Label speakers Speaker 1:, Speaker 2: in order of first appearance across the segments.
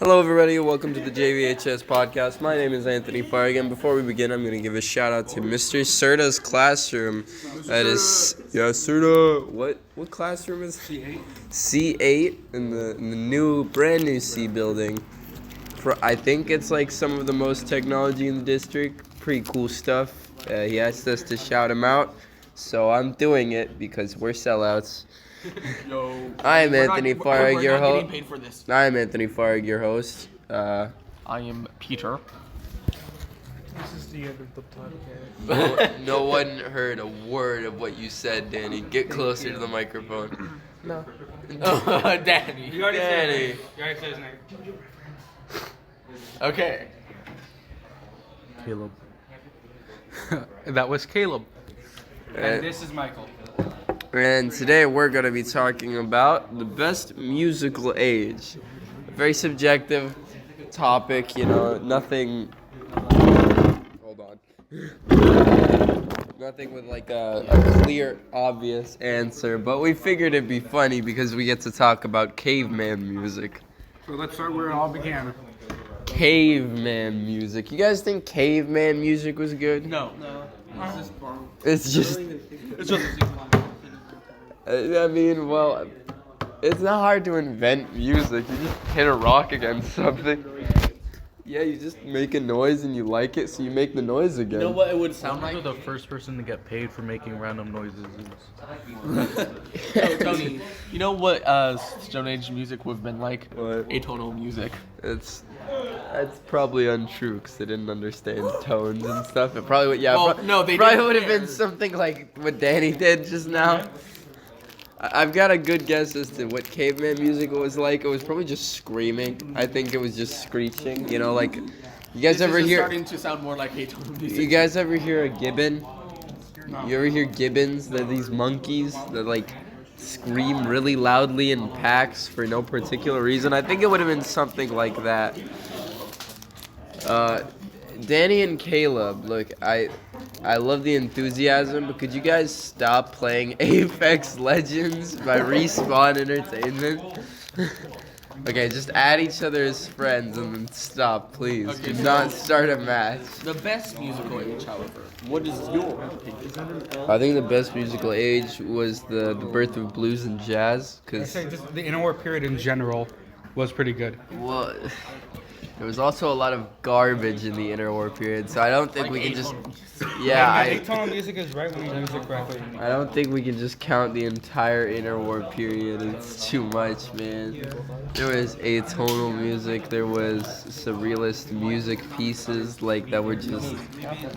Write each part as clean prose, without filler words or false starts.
Speaker 1: Hello, everybody. Welcome to the JVHS podcast. My name is Anthony Farragut. Before we begin, I'm going to give a shout out to Mr. Serta's classroom. That is, Serta. What classroom is
Speaker 2: C8.
Speaker 1: C8 in the new, brand new C building. I think it's like some of the most technology in the district. Pretty cool stuff. He asked us to shout him out, so I'm doing it because we're sellouts. I'm Anthony Farragut, your host. I'm Anthony Farragut, your host.
Speaker 2: I am Peter.
Speaker 3: This is the end of the podcast.
Speaker 1: No one heard a word of what you said, Danny. Get closer to the microphone.
Speaker 3: No.
Speaker 2: Oh, Danny.
Speaker 3: You already said
Speaker 1: Danny.
Speaker 3: his name. You already said his name.
Speaker 2: Okay.
Speaker 3: Caleb. That was Caleb.
Speaker 1: And,
Speaker 3: And this is Michael.
Speaker 1: and today we're going to be talking about the best musical age. A very subjective topic, nothing. Hold on. Nothing with like a clear, obvious answer, but we figured it'd be funny because we get to talk about caveman music.
Speaker 3: So let's start where it all began.
Speaker 1: Caveman music. You guys think caveman music was good?
Speaker 2: No.
Speaker 1: It's just.
Speaker 2: It's just.
Speaker 1: I mean, well, it's not hard to invent music. You just hit a rock against something. Yeah, you just make a noise and you like it, so you make the noise again.
Speaker 2: You know what it would sound like?
Speaker 4: The first person to get paid for making random noises
Speaker 2: No, Tony. You know what Stone Age music would have been like?
Speaker 1: What?
Speaker 2: Atonal music.
Speaker 1: That's probably untrue because they didn't understand tones and stuff. It probably would,
Speaker 2: Well, no, they
Speaker 1: probably
Speaker 2: didn't
Speaker 1: would have been
Speaker 2: care.
Speaker 1: something like what Danny did just now. I've got a good guess as to what caveman music was like. It was probably just screaming. I think it was just screeching. Like you guys
Speaker 2: This
Speaker 1: ever
Speaker 2: is
Speaker 1: hear?
Speaker 2: starting to sound more like atonal music.
Speaker 1: You guys ever hear a gibbon? You ever hear gibbons? They're these monkeys that like scream really loudly in packs for no particular reason. I think it would have been something like that. Danny and Caleb, look, I love the enthusiasm, but could you guys stop playing Apex Legends by Respawn Entertainment? Okay, just add each other as friends and then stop, please.
Speaker 2: Okay,
Speaker 1: Do not start a match.
Speaker 2: The best musical age, however. What is your opinion?
Speaker 1: I think the best musical age was the birth of blues and jazz,
Speaker 3: I
Speaker 1: because,
Speaker 3: say just the interwar period in general was pretty good.
Speaker 1: well, there was also a lot of garbage in the interwar period, so I don't think we can just,
Speaker 3: Atonal music is right when you use it correctly.
Speaker 1: I don't think we can just count the entire interwar period. It's too much, man. There was atonal music, there was surrealist music pieces like that were just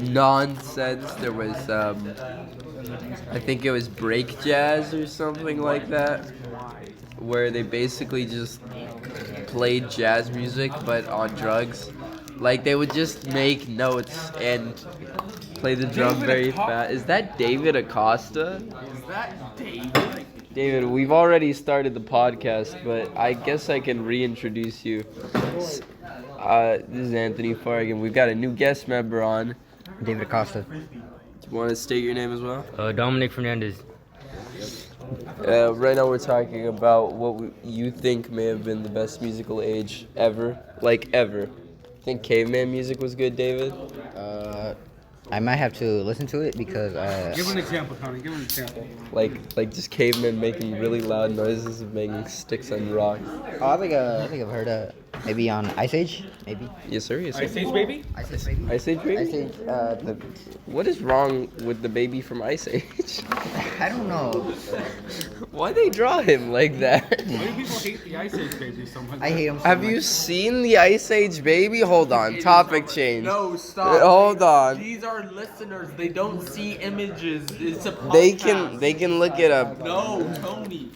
Speaker 1: nonsense. There was I think it was break jazz or something like that, where they basically just played jazz music but on drugs. Like they would just make notes and play the drum very fast. Is that David Acosta?
Speaker 2: Is that David?
Speaker 1: David, we've already started the podcast, but I guess I can reintroduce you. This is Anthony Farragut. We've got a new guest member on.
Speaker 5: David Acosta.
Speaker 1: Do you want to state your name as well?
Speaker 5: Dominic Fernandez.
Speaker 1: Right now we're talking about what you think may have been the best musical age ever. Like ever. Think caveman music was good, David?
Speaker 5: I might have to listen to it because
Speaker 3: Give an example, Tony. Give an example.
Speaker 1: Like just cavemen making really loud noises of making sticks on rocks.
Speaker 5: I think I've heard maybe on Ice Age, maybe.
Speaker 1: Yes, sir. Yes, sir.
Speaker 3: Ice Age Baby?
Speaker 5: Ice Age, maybe.
Speaker 1: Ice Age baby?
Speaker 5: Ice Age.
Speaker 1: What is wrong with the baby from Ice Age?
Speaker 5: I don't know.
Speaker 1: Why they draw him like that?
Speaker 3: Why do people hate the Ice Age Baby so much?
Speaker 5: I hate him. So
Speaker 1: Have
Speaker 5: much.
Speaker 1: you seen the Ice Age baby? Hold on. Topic change.
Speaker 2: No, stop.
Speaker 1: Hold on.
Speaker 2: These are listeners. They don't see images. It's a podcast.
Speaker 1: They can look it up.
Speaker 2: No, Tony.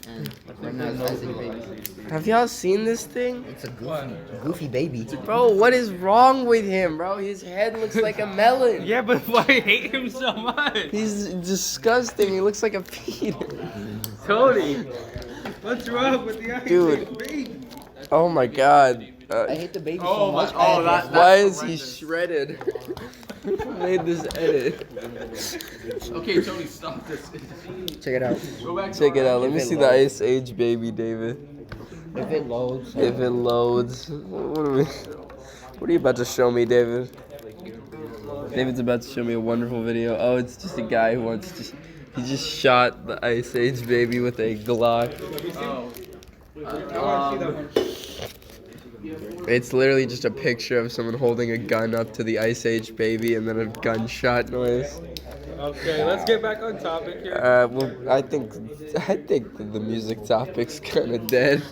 Speaker 5: Ice Age Baby.
Speaker 1: Have y'all seen this thing?
Speaker 5: It's a goofy baby.
Speaker 1: Bro, what is wrong with him, bro? His head looks like a melon.
Speaker 3: Yeah, but why hate him so much?
Speaker 1: He's disgusting. He looks like a penis.
Speaker 3: Tony, what's wrong with the Ice
Speaker 1: Dude.
Speaker 3: Age Baby?
Speaker 1: Oh my god.
Speaker 5: I hate the baby so much.
Speaker 1: Why is he shredded? Who made this edit?
Speaker 2: Okay, Tony, stop this.
Speaker 5: Check it out.
Speaker 2: Go back to
Speaker 1: Check it
Speaker 2: our-
Speaker 1: out. Let me see the Ice Age baby, David.
Speaker 5: If it loads.
Speaker 1: If it loads. What are you about to show me, David? David's about to show me a wonderful video. Oh, it's just a guy who wants to. He just shot the Ice Age baby with a Glock. It's literally just a picture of someone holding a gun up to the Ice Age baby and then a gunshot noise.
Speaker 3: Okay, let's get back on topic here.
Speaker 1: Well, I think that the music topic's kind of dead.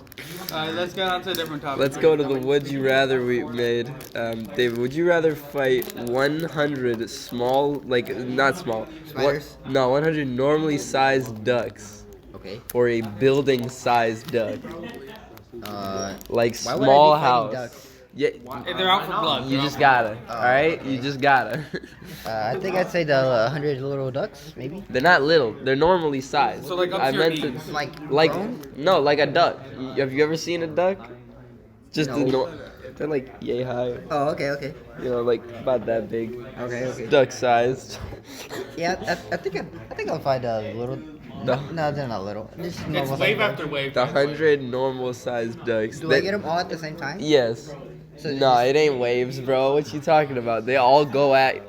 Speaker 3: Let's get on to a different topic.
Speaker 1: Let's go to the would you rather we made. David, would you rather fight 100 small, like not small,
Speaker 5: Spiders?
Speaker 1: 100 normally sized ducks,
Speaker 5: Okay.
Speaker 1: or a building sized duck, like
Speaker 5: Why would I be
Speaker 1: small
Speaker 5: fighting
Speaker 1: house?
Speaker 5: ducks?
Speaker 1: Yeah,
Speaker 3: If they're out for blood.
Speaker 1: you just gotta.
Speaker 5: Oh,
Speaker 1: All right,
Speaker 5: okay.
Speaker 1: you just gotta.
Speaker 5: I think I'd say the 100 little ducks, maybe.
Speaker 1: They're not little. They're normally sized.
Speaker 3: So, like, up
Speaker 1: I
Speaker 3: to your
Speaker 1: meant to,
Speaker 3: knees.
Speaker 1: like
Speaker 5: grown?
Speaker 1: no, like a duck. Have you ever seen a duck? Just
Speaker 5: No.
Speaker 1: they're like yay high.
Speaker 5: Oh, okay.
Speaker 1: You know, like about that big.
Speaker 5: Okay.
Speaker 1: Duck sized.
Speaker 5: Yeah, I think I'll find a little.
Speaker 1: The-
Speaker 5: No, they're not little. This is
Speaker 3: It's
Speaker 5: normal
Speaker 3: wave
Speaker 5: size
Speaker 3: after wave.
Speaker 1: The 100 normal sized ducks.
Speaker 5: duck. Do I get them all at the same time?
Speaker 1: Yes.
Speaker 5: So
Speaker 1: No, it ain't waves, bro. What you talking about? They all go at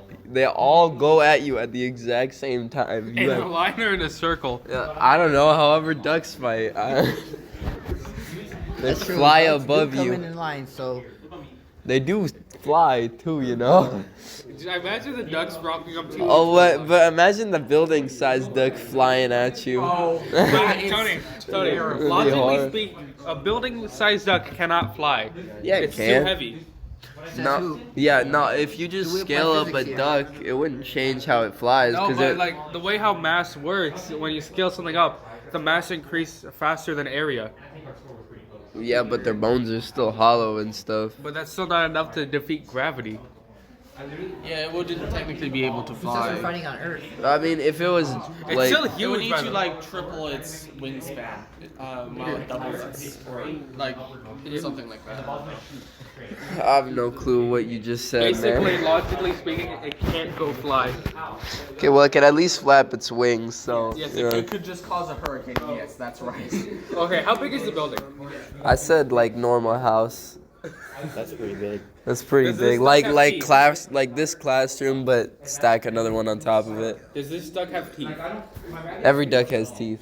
Speaker 1: you at the exact same time.
Speaker 3: In
Speaker 1: You
Speaker 3: a
Speaker 1: have-
Speaker 3: line or in a circle?
Speaker 1: I don't know. However, ducks fight. They
Speaker 5: That's true.
Speaker 1: fly
Speaker 5: Ducks do
Speaker 1: above
Speaker 5: come
Speaker 1: you.
Speaker 5: in line, so
Speaker 1: They do fly too, you know.
Speaker 3: I imagine the ducks rocking up to
Speaker 1: Oh, but imagine the building-sized duck flying at you.
Speaker 3: Tony,
Speaker 1: Really
Speaker 3: logically
Speaker 1: hard.
Speaker 3: speaking, a building-sized duck cannot fly.
Speaker 1: Yeah, it
Speaker 3: it's
Speaker 1: can.
Speaker 3: too heavy.
Speaker 1: No, yeah, no. If you just
Speaker 5: Do we apply
Speaker 1: scale up a
Speaker 5: physics here?
Speaker 1: duck, it wouldn't change how it flies.
Speaker 3: No,
Speaker 1: 'cause
Speaker 3: but
Speaker 1: it,
Speaker 3: like the way how mass works, when you scale something up, the mass increase faster than area.
Speaker 1: yeah, but their bones are still hollow and stuff.
Speaker 3: But that's still not enough to defeat gravity.
Speaker 2: Yeah, it wouldn't technically be able to
Speaker 5: since we're
Speaker 2: fly.
Speaker 5: fighting on Earth,
Speaker 1: I mean, if it was
Speaker 3: It's
Speaker 1: like,
Speaker 3: still
Speaker 2: It would
Speaker 3: huge,
Speaker 2: need
Speaker 3: by
Speaker 2: to
Speaker 3: the way.
Speaker 2: like triple its wingspan, while it doubles its, or like something like that.
Speaker 1: I have no clue what you just said,
Speaker 3: Basically,
Speaker 1: man.
Speaker 3: logically speaking, it can't go fly.
Speaker 1: Okay, well, it can at least flap its wings, so.
Speaker 2: Yes,
Speaker 1: you know.
Speaker 2: it could just cause a hurricane. Yes, that's right.
Speaker 3: Okay, how big is the building?
Speaker 1: I said like normal house.
Speaker 5: that's pretty big.
Speaker 1: That's pretty
Speaker 3: Does this
Speaker 1: big.
Speaker 3: duck
Speaker 1: Like
Speaker 3: have
Speaker 1: like
Speaker 3: teeth?
Speaker 1: class like this classroom, but stack another one on top of it.
Speaker 3: Does this duck have teeth?
Speaker 1: Every duck has teeth.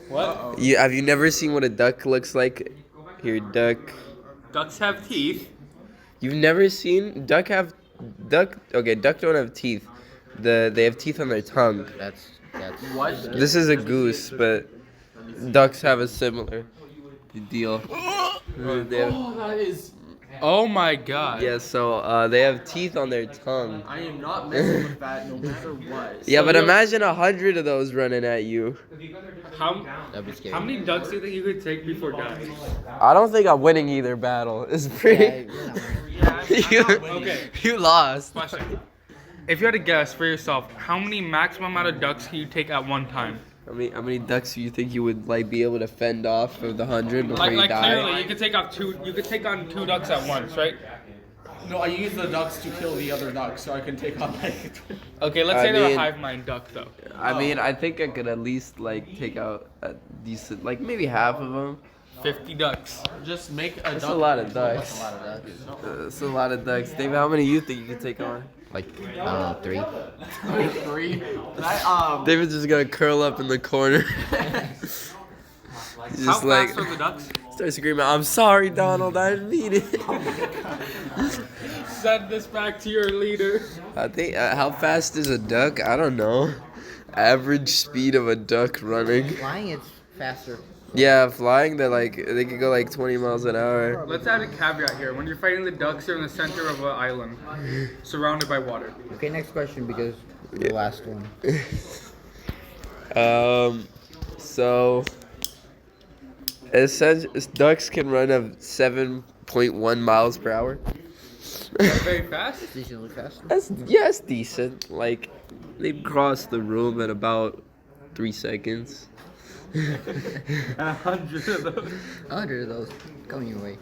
Speaker 3: What?
Speaker 1: Have you never seen what a duck looks like? Here, duck.
Speaker 3: Ducks have teeth.
Speaker 1: You've never seen duck duck? Okay, duck don't have teeth. They have teeth on their tongue.
Speaker 5: That's
Speaker 2: What?
Speaker 1: This is a goose, but ducks have a similar deal. They have-
Speaker 2: Oh, that is.
Speaker 3: Oh my god.
Speaker 1: yeah, so they have teeth on their tongue.
Speaker 2: I am not messing with that no matter what.
Speaker 1: Yeah,
Speaker 3: So
Speaker 1: but
Speaker 3: you're-
Speaker 1: imagine 100 of those running at you.
Speaker 3: How,
Speaker 5: that'd be scary.
Speaker 3: how many ducks do you think you could take before dying?
Speaker 1: I don't think I'm winning either battle. It's
Speaker 5: Yeah,
Speaker 1: pretty.
Speaker 5: you're not winning.
Speaker 1: you,
Speaker 3: Okay.
Speaker 1: you lost.
Speaker 3: Question. If you had to guess for yourself, how many maximum amount of ducks can you take at one time?
Speaker 1: How many ducks do you think you would like be able to fend off of the 100 before
Speaker 3: Like,
Speaker 1: you
Speaker 3: like
Speaker 1: die?
Speaker 3: clearly, you could take off two. You could take on two ducks at once, right?
Speaker 2: No, I use the ducks to kill the other ducks so I can take on like.
Speaker 3: Okay, let's
Speaker 1: I
Speaker 3: say they're a
Speaker 1: mean-
Speaker 3: hive mind duck though.
Speaker 1: I mean, I think I could at least like take out a decent, like maybe half of them.
Speaker 3: 50 ducks.
Speaker 2: Just make a
Speaker 1: That's
Speaker 2: duck.
Speaker 1: a lot of ducks.
Speaker 5: A lot of ducks.
Speaker 1: That's a lot of ducks. David, how many you think you could take on?
Speaker 5: Like I don't know, 3.
Speaker 2: 3.
Speaker 1: David's just gonna curl up in the corner. He's
Speaker 3: How
Speaker 1: just like
Speaker 3: fast are the ducks?
Speaker 1: start screaming, "I'm sorry, Donald. I didn't mean it."
Speaker 3: Send this back to your leader.
Speaker 1: I think how fast is a duck? I don't know. Average speed of a duck running.
Speaker 5: Flying, it's faster.
Speaker 1: Yeah, flying. They could go like 20 miles an hour.
Speaker 3: Let's add a caveat here. When you're fighting the ducks, you're in the center of an island, surrounded by water.
Speaker 5: Okay, next question because the last one.
Speaker 1: So it says ducks can run at 7.1 miles per hour.
Speaker 3: Very fast.
Speaker 5: Decently fast.
Speaker 1: That's decent. Like they cross the room in about 3 seconds.
Speaker 3: 100 of those.
Speaker 5: 100 of those coming your way.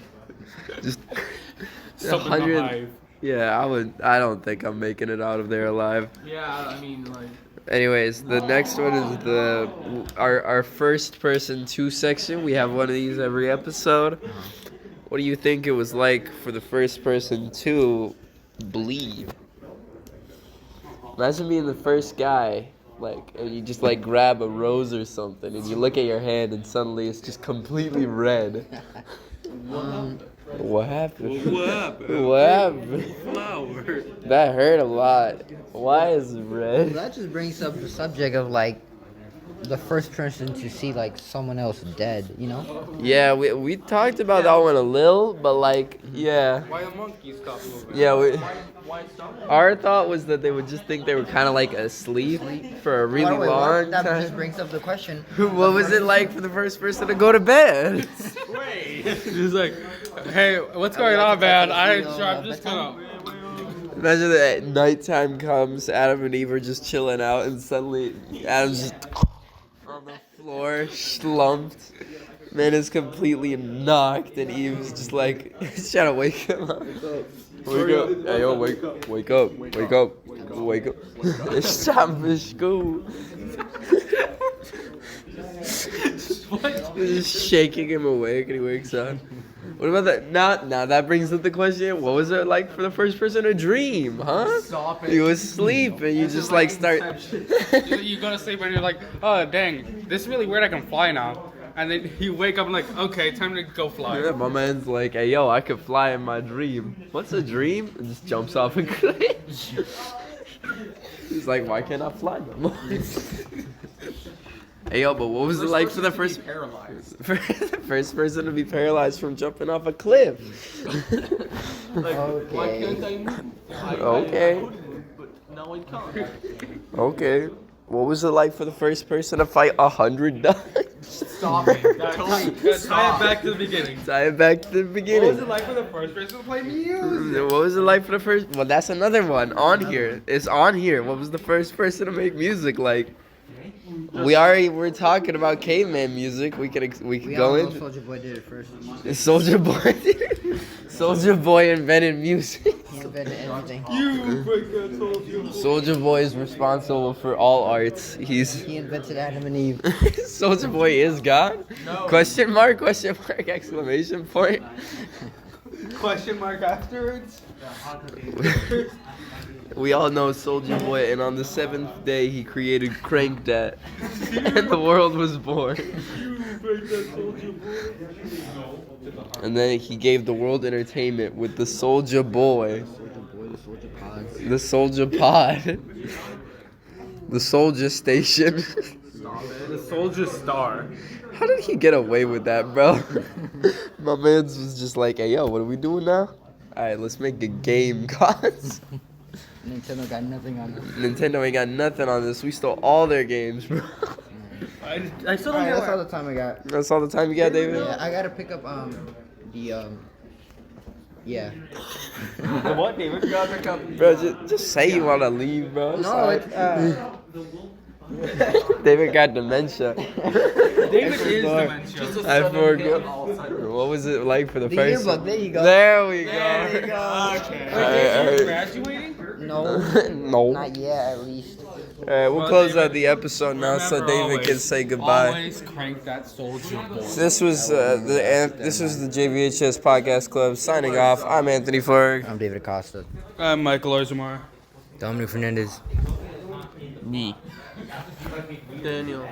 Speaker 1: Just
Speaker 3: Something behind.
Speaker 1: Yeah, I don't think I'm making it out of there alive.
Speaker 2: Yeah, I mean like.
Speaker 1: Anyways, the next one is our first person two section. We have one of these every episode. What do you think it was like for the first person to bleed? Imagine being the first guy, like, and you just like grab a rose or something, and you look at your hand, and suddenly it's just completely red. What happened? What happened?
Speaker 2: Flower.
Speaker 1: That hurt a lot. Why is it red?
Speaker 5: That just brings up the subject of like the first person to see like someone else dead, you know?
Speaker 1: Yeah, we talked about that one a little, but like, yeah.
Speaker 3: Why the monkeys stop moving?
Speaker 1: Yeah, our thought was that they would just think they were kind of like asleep for a really
Speaker 5: Wait,
Speaker 1: long
Speaker 5: that just
Speaker 1: time.
Speaker 5: brings up the question.
Speaker 1: What was it like for the first person to go to bed?
Speaker 3: He's like, hey, what's going on, man? I'm just gonna.
Speaker 1: Imagine that at nighttime comes, Adam and Eve are just chilling out, and suddenly Adam's just on the floor, slumped. Man is completely knocked, and Eve's just like trying to wake him up. Wake up. Hey, yo, wake up. Wake up. Wake up. It's time for school. Just shaking him awake, and he wakes up. What about that? Now that brings up the question: what was it like for the first person to dream? Huh?
Speaker 2: Stop it.
Speaker 1: You was asleep, and you just like start.
Speaker 3: You go to sleep and you're like, oh dang, this is really weird. I can fly now. And then you wake up and like, okay, time to go fly.
Speaker 1: Yeah, my man's like, hey yo, I could fly in my dream. What's a dream? And just jumps off a cliff. He's like, why can't I fly no more? Hey yo, but what was it like for the first first person to be paralyzed from jumping off a cliff?
Speaker 5: Okay.
Speaker 1: Okay.
Speaker 2: No, it can't.
Speaker 1: Okay. What was it like for the first person to fight 100 ducks?
Speaker 2: Stop it. Tony,
Speaker 3: Tie it back to the beginning.
Speaker 1: Tie it back to the
Speaker 3: What
Speaker 1: beginning.
Speaker 3: was it like for the first person to play music?
Speaker 1: What was it like for the first? Well, that's another one on here. It's on here. What was the first person to make music like? We're talking about caveman music. We could go in.
Speaker 5: Soulja Boy did it first.
Speaker 1: Soldier Boy. Soldier Boy invented music.
Speaker 5: He invented everything.
Speaker 1: Soldier Boy is responsible for all arts.
Speaker 5: He invented Adam and Eve.
Speaker 1: Soldier Boy is God?
Speaker 2: No.
Speaker 1: Question mark, exclamation point.
Speaker 3: Question mark afterwards?
Speaker 1: We all know Soldier Boy, and on the seventh day he created Crank That, and the world was born. And then he gave the world entertainment with the Soldier Boy, the Soldier Pod, the Soldier Station.
Speaker 3: The Soldier Star.
Speaker 1: How did he get away with that, bro? My man's was just like, hey, yo, what are we doing now? Alright, let's make a game, guys.
Speaker 5: Nintendo got nothing on it.
Speaker 1: Nintendo ain't got nothing on this. We stole all their games, bro.
Speaker 3: I still don't
Speaker 5: Alright, that's all
Speaker 3: know.
Speaker 5: the time I got.
Speaker 1: That's all the time you got, David?
Speaker 5: Yeah, I gotta pick up yeah.
Speaker 3: What, David? You gotta pick up.
Speaker 1: Bro, just say you want to leave, bro.
Speaker 5: No,
Speaker 1: Sorry.
Speaker 5: it's
Speaker 1: David got dementia.
Speaker 3: David is dementia.
Speaker 1: I forgot. What was it like for the
Speaker 5: the
Speaker 1: first?
Speaker 5: yearbook. There you go.
Speaker 1: There we go.
Speaker 5: There you go.
Speaker 3: Okay.
Speaker 1: Alright,
Speaker 3: Graduating?
Speaker 5: No,
Speaker 1: no.
Speaker 5: not yet at least.
Speaker 1: Alright, we'll close out the episode now so David can say goodbye.
Speaker 3: Always crank that Soldier Boy.
Speaker 1: This was the JVHS Podcast Club signing off. I'm Anthony Ferg.
Speaker 5: I'm David Acosta.
Speaker 3: I'm Michael Arzamar.
Speaker 5: Dominic Fernandez.
Speaker 1: Me.
Speaker 2: Daniel.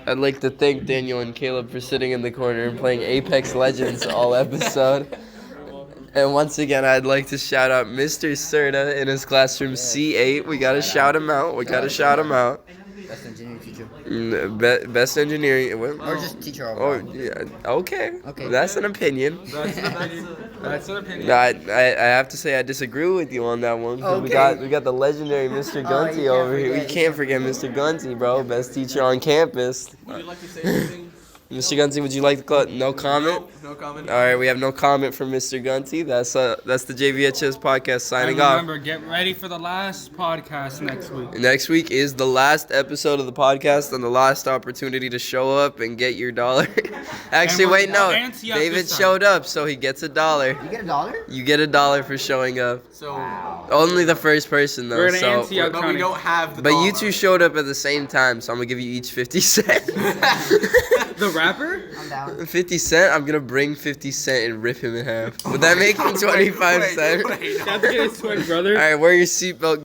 Speaker 1: I'd like to thank Daniel and Caleb for sitting in the corner and playing Apex Legends all episode. And once again, I'd like to shout out Mr. Serta in his classroom C8. We gotta shout him out.
Speaker 5: Best engineering teacher.
Speaker 1: Best engineering.
Speaker 5: Or just teacher
Speaker 1: Oh,
Speaker 5: overall.
Speaker 1: yeah. Okay.
Speaker 5: Okay.
Speaker 1: That's an opinion.
Speaker 3: That's an opinion.
Speaker 1: I have to say I disagree with you on that one. 'Cause
Speaker 5: Okay.
Speaker 1: We got the legendary Mr. Gunty
Speaker 5: you can't
Speaker 1: over here. We
Speaker 5: forget,
Speaker 1: can't forget Mr. Gunty, bro. Best teacher on campus.
Speaker 2: Would you like to say anything?
Speaker 1: Mr. Gunty, would you like to no comment?
Speaker 2: No comment.
Speaker 1: All right, we have no comment from Mr. Gunty. That's the JVHS podcast signing
Speaker 3: And
Speaker 1: off.
Speaker 3: remember, get ready for the last podcast next week.
Speaker 1: Next week is the last episode of the podcast and the last opportunity to show up and get your $1. Actually,
Speaker 3: And
Speaker 1: wait, no.
Speaker 3: we'll ante up
Speaker 1: David
Speaker 3: this time.
Speaker 1: showed up, so he gets $1.
Speaker 5: You get $1?
Speaker 1: You get $1 for showing up.
Speaker 2: So,
Speaker 1: Only the first person though.
Speaker 3: We're gonna
Speaker 1: So,
Speaker 3: ante up
Speaker 2: but we
Speaker 3: Connie.
Speaker 2: don't have the
Speaker 1: but you
Speaker 2: dollar.
Speaker 1: two showed up at the same time, so I'm gonna give you each 50 cents.
Speaker 3: The rapper?
Speaker 5: I'm down.
Speaker 1: 50 cent? I'm gonna bring 50 cent and rip him in half. Would that make him 25 cents?
Speaker 2: Wait,
Speaker 3: That's get his twin brother.
Speaker 1: Alright, wear your seatbelt.